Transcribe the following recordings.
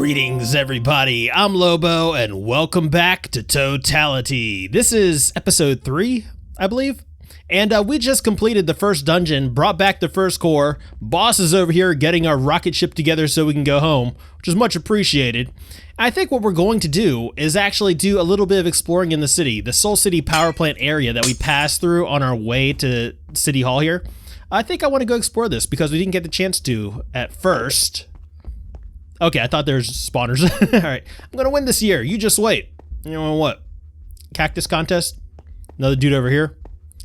Greetings, everybody. I'm Lobo, and welcome back to Totality. This is episode 3, I believe. And we just completed the first dungeon, brought back the first core. Boss is over here getting our rocket ship together so we can go home, which is much appreciated. I think what we're going to do is actually do a little bit of exploring in the city, the Soul City power plant area that we passed through on our way to City Hall here. I think I want to go explore this because we didn't get the chance to at first. Okay, I thought there's spawners. All right, I'm gonna win this year. You just wait. You know what? Cactus contest? Another dude over here.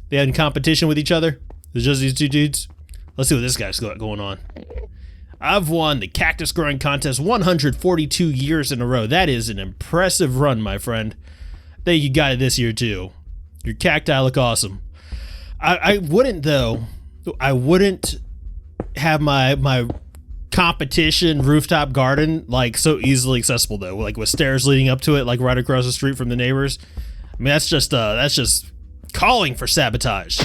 They had in competition with each other. There's just these two dudes. Let's see what this guy's got going on. I've won the cactus growing contest 142 years in a row. That is an impressive run, my friend. I think you got it this year too. Your cacti look awesome. I wouldn't though. I wouldn't have my competition rooftop garden like so easily accessible though, like with stairs leading up to it, like right across the street from the neighbors. I mean, that's just calling for sabotage.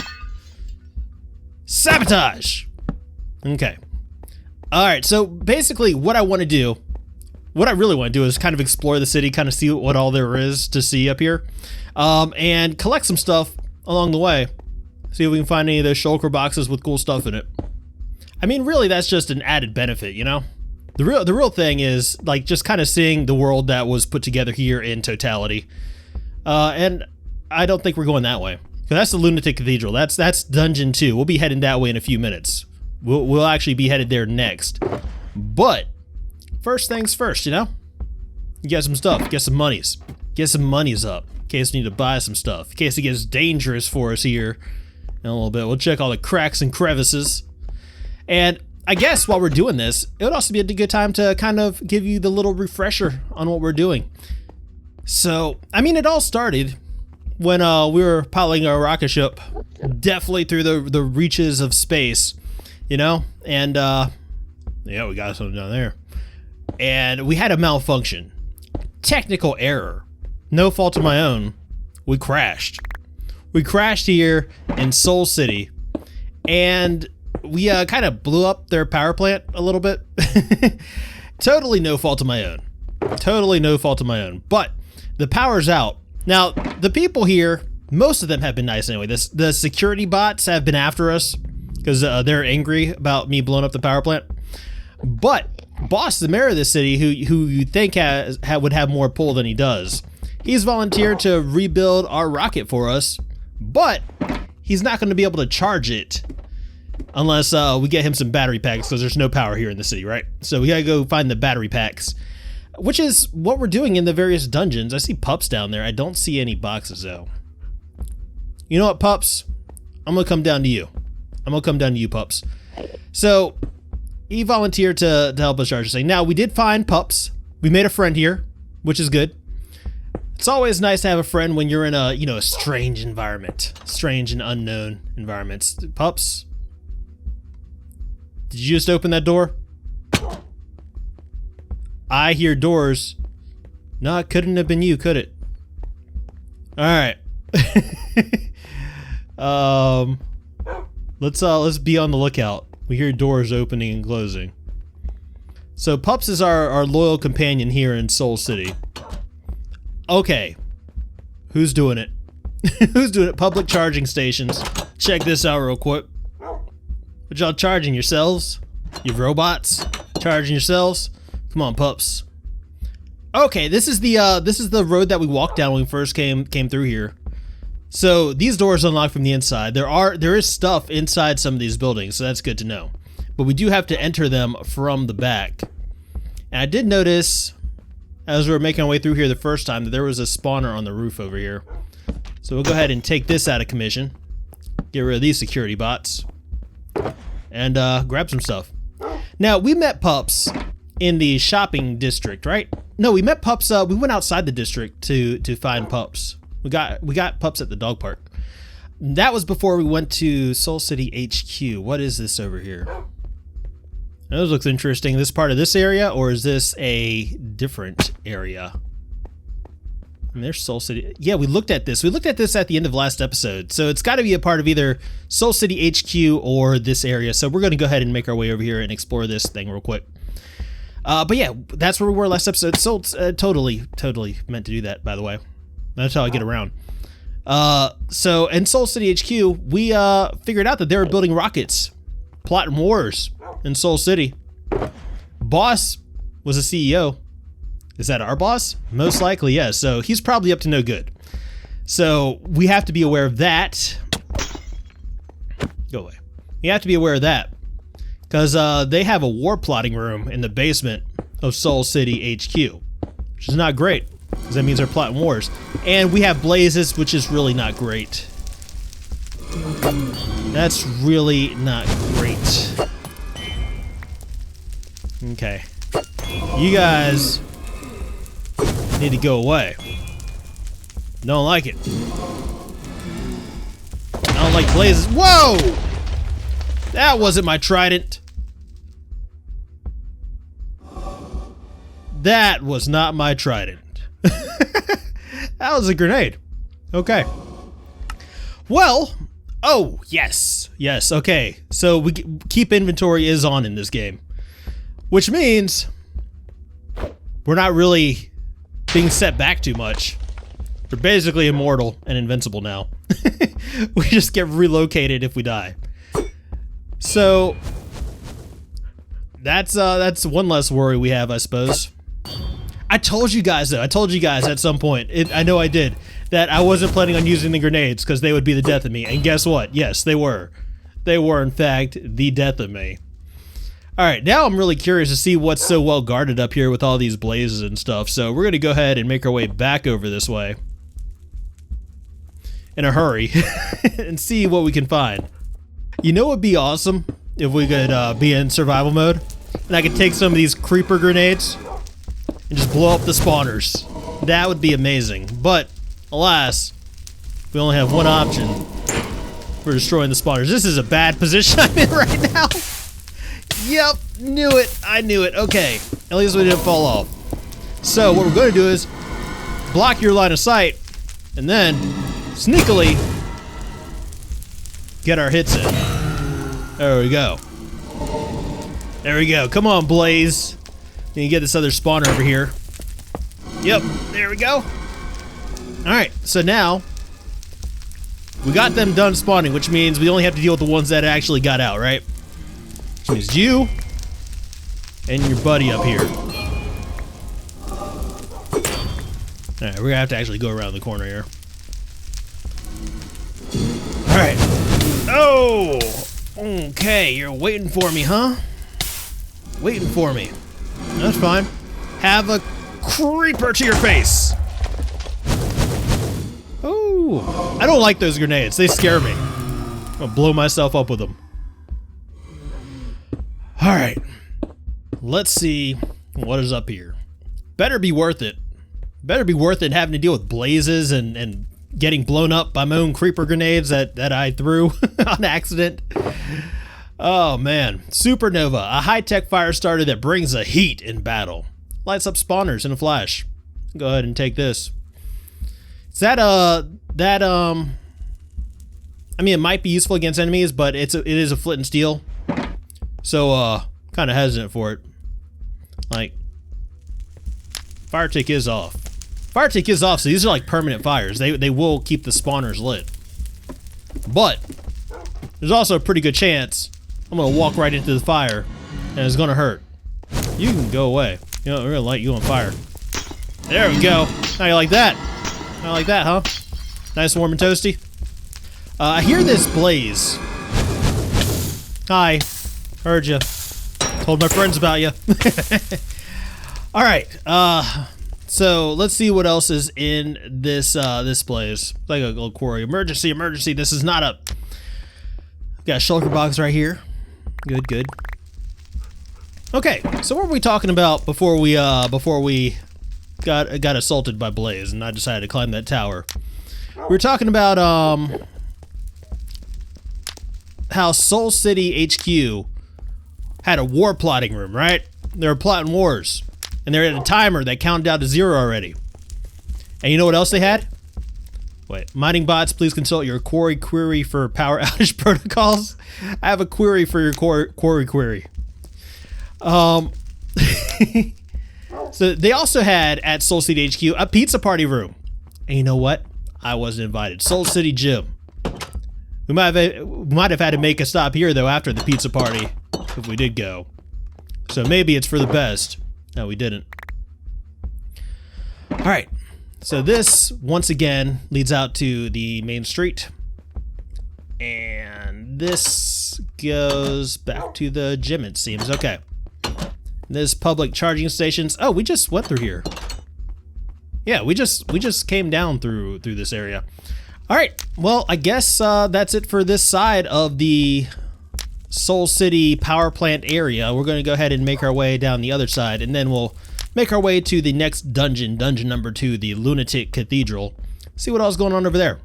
Sabotage. Okay. All right. So basically, what I really want to do is kind of explore the city, kind of see what all there is to see up here, and collect some stuff along the way. See if we can find any of those shulker boxes with cool stuff in it. I mean, really, that's just an added benefit, you know? The real thing is, like, just kind of seeing the world that was put together here in Totality. And I don't think we're going that way. Because that's the Lunatic Cathedral. That's Dungeon 2. We'll be heading that way in a few minutes. We'll actually be headed there next. But, first things first, you know? You get some stuff. Get some monies. Get some monies up. In case we need to buy some stuff. In case it gets dangerous for us here in a little bit. We'll check all the cracks and crevices. And I guess while we're doing this, it would also be a good time to kind of give you the little refresher on what we're doing. So, I mean, it all started when we were piloting our rocket ship, definitely through the reaches of space, you know? And, yeah, we got something down there. And we had a malfunction. Technical error. No fault of my own. We crashed. We crashed here in Soul City. And we kind of blew up their power plant a little bit. Totally no fault of my own. Totally no fault of my own. But the power's out. Now, the people here, most of them have been nice anyway. The security bots have been after us because they're angry about me blowing up the power plant. But Boss, the mayor of this city, who you think would have more pull than he does, he's volunteered to rebuild our rocket for us, but he's not going to be able to charge it unless we get him some battery packs, because there's no power here in the city, right? So we gotta go find the battery packs, which is what we're doing in the various dungeons. I see pups down there. I don't see any boxes though. You know what, pups? I'm gonna come down to you. I'm gonna come down to you, pups. So he volunteered to help us charge this thing. Now, we did find pups. We made a friend here, which is good. It's always nice to have a friend when you're in a, you know, a strange environment, strange and unknown environments. Pups, did you just open that door? I hear doors. No, it couldn't have been you, could it? All right. Let's be on the lookout. We hear doors opening and closing. So Pups is our loyal companion here in Soul City. Okay. Who's doing it? Who's doing it? Public charging stations. Check this out real quick. What y'all charging yourselves? You robots? Charging yourselves? Come on, pups. Okay, this is the road that we walked down when we first came through here. So these doors unlock from the inside. There is stuff inside some of these buildings, so that's good to know. But we do have to enter them from the back. And I did notice, as we were making our way through here the first time, that there was a spawner on the roof over here. So we'll go ahead and take this out of commission. Get rid of these security bots. And grab some stuff. Now, we met Pups in the shopping district, right? No, we met Pups, we went outside the district to find Pups. We got Pups at the dog park. That was before we went to Soul City HQ. What is this over here? Now, this looks interesting. This part of this area, or is this a different area? And there's Soul City. Yeah, we looked at this. We looked at this at the end of last episode. So it's got to be a part of either Soul City HQ or this area. So we're going to go ahead and make our way over here and explore this thing real quick. But yeah, that's where we were last episode. Totally meant to do that, by the way. That's how I get around. So in Soul City HQ, we figured out that they were building rockets, plotting wars in Soul City. Boss was a CEO. Is that our boss? Most likely, yes. So he's probably up to no good. So we have to be aware of that. Go away. You have to be aware of that. Because they have a war plotting room in the basement of Soul City HQ. Which is not great. Because that means they're plotting wars. And we have blazes, which is really not great. That's really not great. Okay. You guys need to go away. Don't like it. I don't like blazes. Whoa! That wasn't my trident. That was not my trident. That was a grenade. Okay. Well, oh, yes. Yes, okay. So we keep inventory is on in this game. Which means we're not really being set back too much. We're basically immortal and invincible now. We just get relocated if we die. So that's one less worry we have, I suppose. I told you guys though. I told you guys at some point. I know I did that I wasn't planning on using the grenades because they would be the death of me. And guess what? Yes, they were. They were in fact the death of me. All right, now I'm really curious to see what's so well guarded up here with all these blazes and stuff. So we're gonna go ahead and make our way back over this way in a hurry and see what we can find. You know what would be awesome if we could be in survival mode and I could take some of these creeper grenades and just blow up the spawners. That would be amazing. But alas, we only have one option for destroying the spawners. This is a bad position I'm in right now. Yep, knew it. I knew it. Okay, at least we didn't fall off. So what we're going to do is block your line of sight and then sneakily get our hits in. There we go. There we go. Come on, Blaze. You can get this other spawner over here. Yep, there we go. Alright, so now we got them done spawning, which means we only have to deal with the ones that actually got out, right? Which means you and your buddy up here. Alright, we're gonna have to actually go around the corner here. Alright. Oh! Okay, you're waiting for me, huh? Waiting for me. That's fine. Have a creeper to your face. Oh, I don't like those grenades. They scare me. I'm gonna blow myself up with them. All right. Let's see what is up here. Better be worth it. Better be worth it having to deal with blazes and getting blown up by my own creeper grenades that I threw on accident. Oh man, Supernova, a high-tech fire starter that brings the heat in battle. Lights up spawners in a flash. Go ahead and take this. Is that I mean, it might be useful against enemies, but it is a flint and steel. So kind of hesitant for it. Like, fire tick is off. Fire tick is off, so these are like permanent fires. They will keep the spawners lit. But there's also a pretty good chance I'm gonna walk right into the fire, and it's gonna hurt. You can go away. You know, we're gonna light you on fire. There we go. How you like that? How you like that, huh? Nice, warm, and toasty. I hear this blaze. Hi. Heard ya. Told my friends about you. All right. So let's see what else is in this this blaze. Like a little quarry. Emergency! Emergency! This is not a. Got a shulker box right here. Good, good. Okay, so what were we talking about before we got assaulted by Blaze and I decided to climb that tower? We were talking about how Soul City HQ had a war plotting room, right? They were plotting wars, and they had a timer that counted down to 0 already. And you know what else they had? Wait, mining bots, please consult your quarry query for power outage protocols. I have a query for your quarry query. So they also had at Soul City HQ a pizza party room. And you know what? I wasn't invited. Soul City Gym. We might have had to make a stop here though after the pizza party if we did go. So maybe it's for the best. No, we didn't. All right. So this once again leads out to the main street. And this goes back to the gym, it seems. Okay. This public charging stations. Oh, we just went through here. Yeah, we just came down through this area. All right. Well, I guess that's it for this side of the Soul City power plant area. We're going to go ahead and make our way down the other side, and then we'll make our way to the next dungeon, dungeon number 2, the Lunatic Cathedral. See what else is going on over there.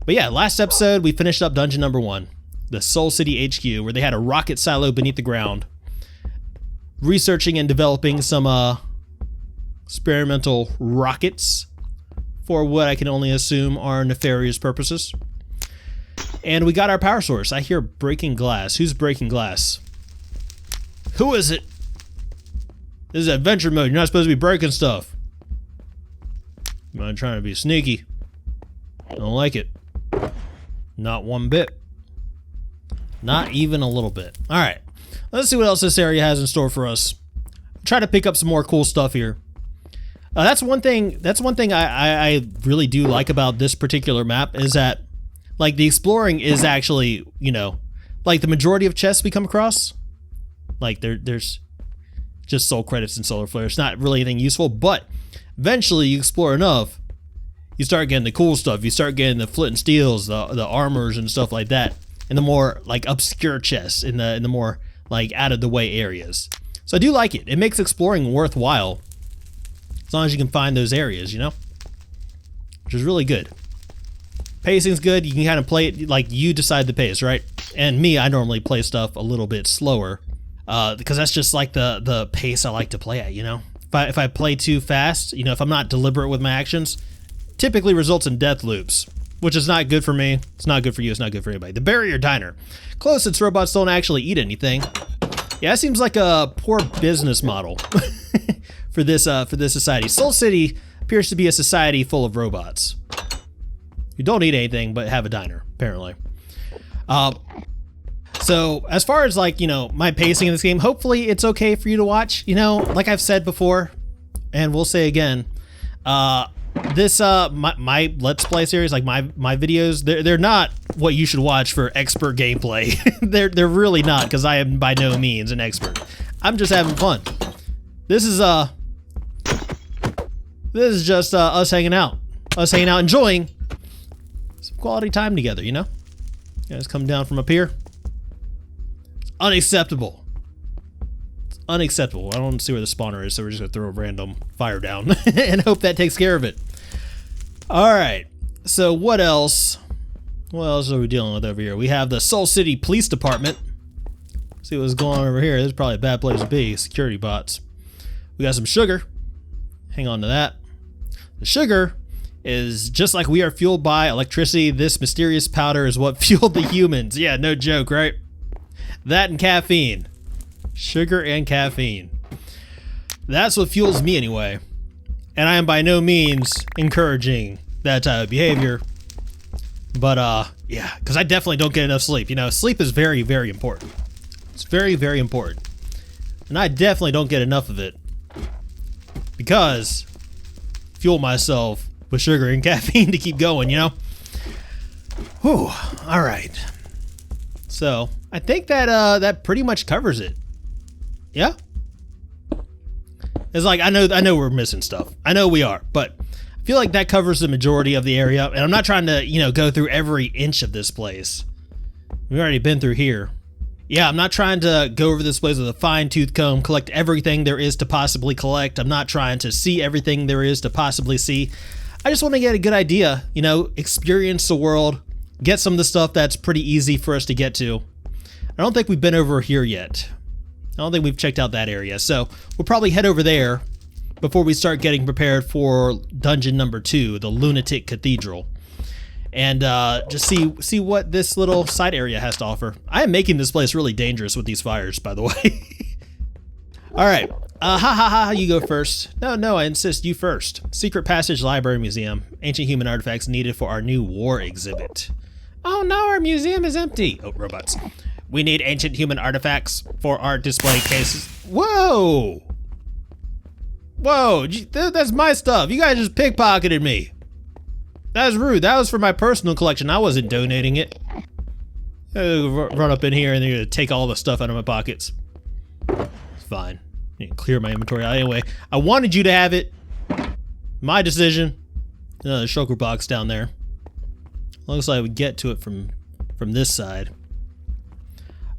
But yeah, last episode we finished up dungeon number 1, the Soul City HQ, where they had a rocket silo beneath the ground, researching and developing some experimental rockets for what I can only assume are nefarious purposes. And we got our power source. I hear breaking glass. Who's breaking glass? Who is it? This is adventure mode. You're not supposed to be breaking stuff. I'm trying to be sneaky. I don't like it. Not one bit. Not even a little bit. All right. Let's see what else this area has in store for us. Try to pick up some more cool stuff here. That's one thing I really do like about this particular map is that, like, the exploring is actually, you know, like the majority of chests we come across, like there's just soul credits and solar flares. Not really anything useful, but eventually you explore enough, you start getting the cool stuff. You start getting the flint and steels, the armors and stuff like that, and the more like obscure chests in the more like out of the way areas. So I do like it. It makes exploring worthwhile as long as you can find those areas, you know, which is really good. Pacing's good. You can kind of play it like you decide the pace, right? And me, I normally play stuff a little bit slower because that's just like the pace I like to play at, you know? If I play too fast, you know, if I'm not deliberate with my actions, typically results in death loops, which is not good for me. It's not good for you. It's not good for anybody. The Barrier Diner. Close, since robots don't actually eat anything. Yeah, that seems like a poor business model for this society. Soul City appears to be a society full of robots who don't eat anything but have a diner, apparently. So as far as, like, you know, my pacing in this game, hopefully it's okay for you to watch. You know, like I've said before, and we'll say again, this my Let's Play series, like my videos, they're not what you should watch for expert gameplay. they're really not, because I am by no means an expert. I'm just having fun. This is just us hanging out, enjoying some quality time together, you know? You guys come down from up here. It's unacceptable. It's unacceptable. I don't see where the spawner is, so we're just gonna throw a random fire down and hope that takes care of it. Alright, so what else? What else are we dealing with over here? We have the Soul City Police Department. See what's going on over here. This is probably a bad place to be. Security bots. We got some sugar. Hang on to that. The sugar is just like we are fueled by electricity. This mysterious powder is what fueled the humans. Yeah, no joke, right? That and caffeine. Sugar and caffeine. That's what fuels me anyway. And I am by no means encouraging that type of behavior. But yeah, because I definitely don't get enough sleep. You know, sleep is very, very important. It's very, very important. And I definitely don't get enough of it, because I fuel myself with sugar and caffeine to keep going, you know? Whew, all right. So I think that that pretty much covers it. Yeah? It's like, I know we're missing stuff. I know we are, but I feel like that covers the majority of the area. And I'm not trying to, you know, go through every inch of this place. We've already been through here. Yeah, I'm not trying to go over this place with a fine-tooth comb, collect everything there is to possibly collect. I'm not trying to see everything there is to possibly see. I just want to get a good idea, you know, experience the world, get some of the stuff that's pretty easy for us to get to. I don't think we've been over here yet. I don't think we've checked out that area, so we'll probably head over there before we start getting prepared for dungeon number 2, the Lunatic Cathedral. And just see what this little side area has to offer. I am making this place really dangerous with these fires, by the way. All right. You go first. No, I insist, you first. Secret Passage Library Museum. Ancient human artifacts needed for our new war exhibit. Oh no, our museum is empty. Oh, robots. We need ancient human artifacts for our display cases. Whoa! Whoa, that's my stuff. You guys just pickpocketed me. That was rude. That was for my personal collection. I wasn't donating it. Run up in here and they're gonna take all the stuff out of my pockets. It's fine. Clear my inventory out anyway. I wanted you to have it. My decision. Another shulker box down there. Looks like we get to it from this side.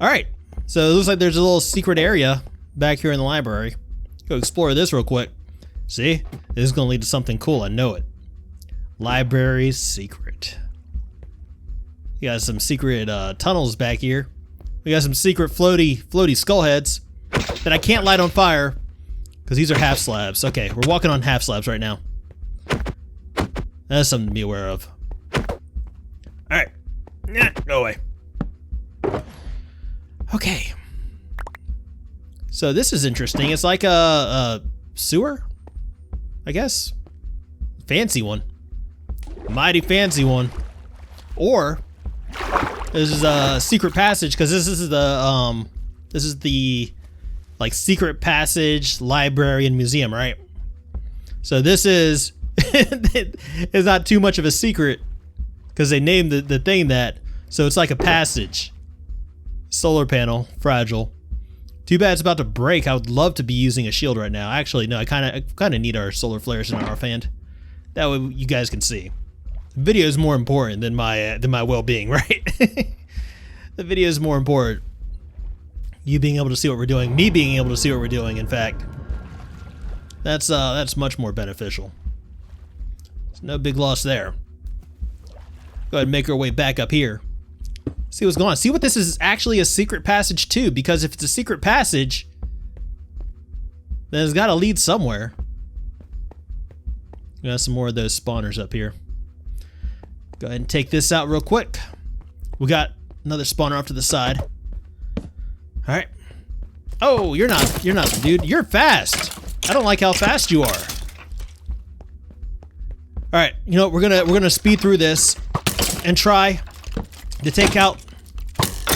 All right. So it looks like there's a little secret area back here in the library. Go explore this real quick. See? This is gonna lead to something cool. I know it. Library's secret. You got some secret tunnels back here. We got some secret floaty skull heads that I can't light on fire because these are half slabs. Okay, we're walking on half slabs right now. That's something to be aware of. All right, go away. Okay. So this is interesting. It's like a sewer, I guess. Fancy one. Mighty fancy one. Or this is a secret passage because this is the like secret passage library and museum, right? So this is it's not too much of a secret because they named the thing that. So it's like a passage. Solar panel, fragile. Too bad it's about to break. I would love to be using a shield right now. Actually, no, I kind of need our solar flares in our offhand. That way you guys can see. The video is more important than my well-being, right? The video is more important. You being able to see what we're doing, me being able to see what we're doing. In fact, that's much more beneficial. There's no big loss there. Go ahead and make our way back up here. See what's going on. See what this is actually a secret passage to, because if it's a secret passage, then it's got to lead somewhere. We got some more of those spawners up here. Go ahead and take this out real quick. We got another spawner off to the side. All right. Oh, you're not the dude. You're fast. I don't like how fast you are. All right. You know, we're gonna speed through this and try to take out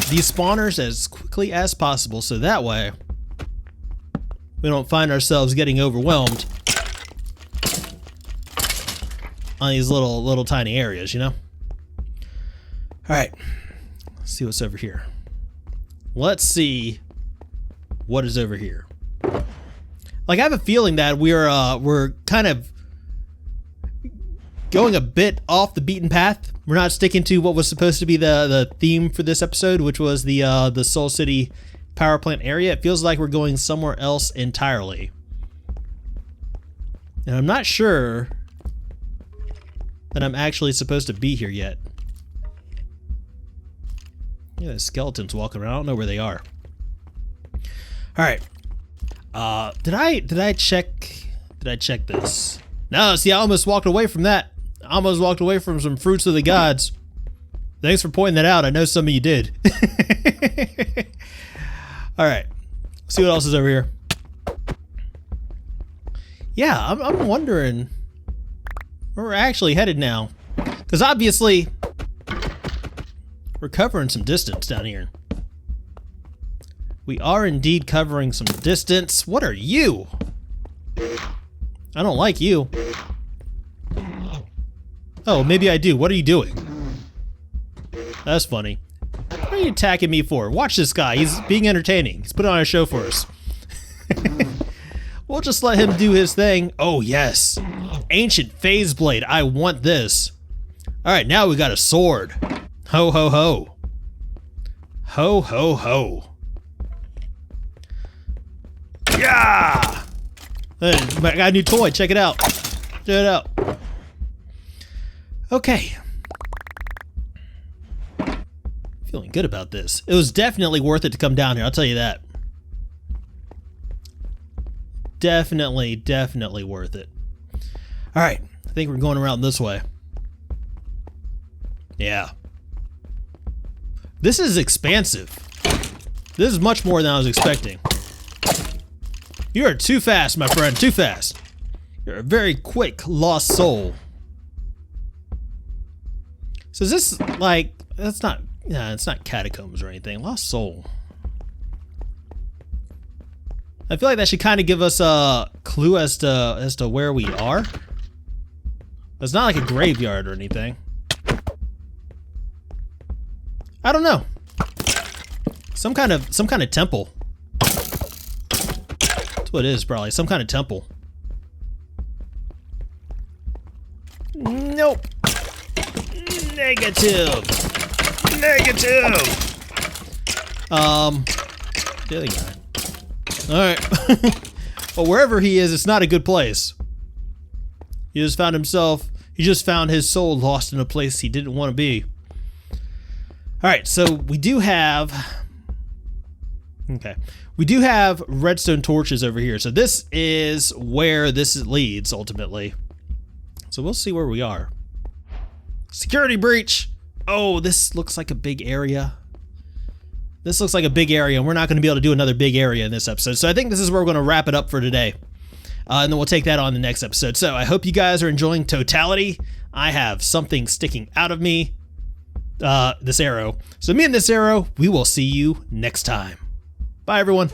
these spawners as quickly as possible, so that way we don't find ourselves getting overwhelmed on these little tiny areas, you know? All right, let's see what's over here. Let's see what is over here. Like, I have a feeling that we're kind of going a bit off the beaten path. We're not sticking to what was supposed to be the theme for this episode, which was the Soul City power plant area. It feels like we're going somewhere else entirely. And I'm not sure that I'm actually supposed to be here yet. Yeah, there's skeletons walking around. I don't know where they are. All right. Did I check this? No, see, I almost walked away from that. I almost walked away from some fruits of the gods. Thanks for pointing that out. I know some of you did. All right. See what else is over here. Yeah, I'm wondering where we're actually headed now. Because obviously, we're covering some distance down here. We are indeed covering some distance. What are you? I don't like you. Oh, maybe I do. What are you doing? That's funny. What are you attacking me for? Watch this guy. He's being entertaining. He's putting on a show for us. We'll just let him do his thing. Oh, yes. Ancient phase blade. I want this. All right, now we got a sword. Ho, ho, ho. Ho, ho, ho. Yeah! Hey, I got a new toy. Check it out. Check it out. Okay. Feeling good about this. It was definitely worth it to come down here. I'll tell you that. Definitely worth it. All right. I think we're going around this way. Yeah. This is expansive. This is much more than I was expecting. You are too fast, my friend, too fast. You're a very quick lost soul. So is this like, that's not, yeah, it's not catacombs or anything. Lost soul. I feel like that should kind of give us a clue as to where we are. It's not like a graveyard or anything. I don't know. Some kind of temple. That's what it is, probably. Some kind of temple. Nope. Negative. Negative. The other guy. Alright. Well, wherever he is, it's not a good place. He just found his soul lost in a place he didn't want to be. Alright, so we do have... Okay. We do have redstone torches over here. So this is where this leads, ultimately. So we'll see where we are. Security breach! Oh, this looks like a big area. This looks like a big area, and we're not going to be able to do another big area in this episode. So I think this is where we're going to wrap it up for today. And then we'll take that on the next episode. So I hope you guys are enjoying Totality. I have something sticking out of me. This arrow. So me and this arrow, we will see you next time. Bye, everyone.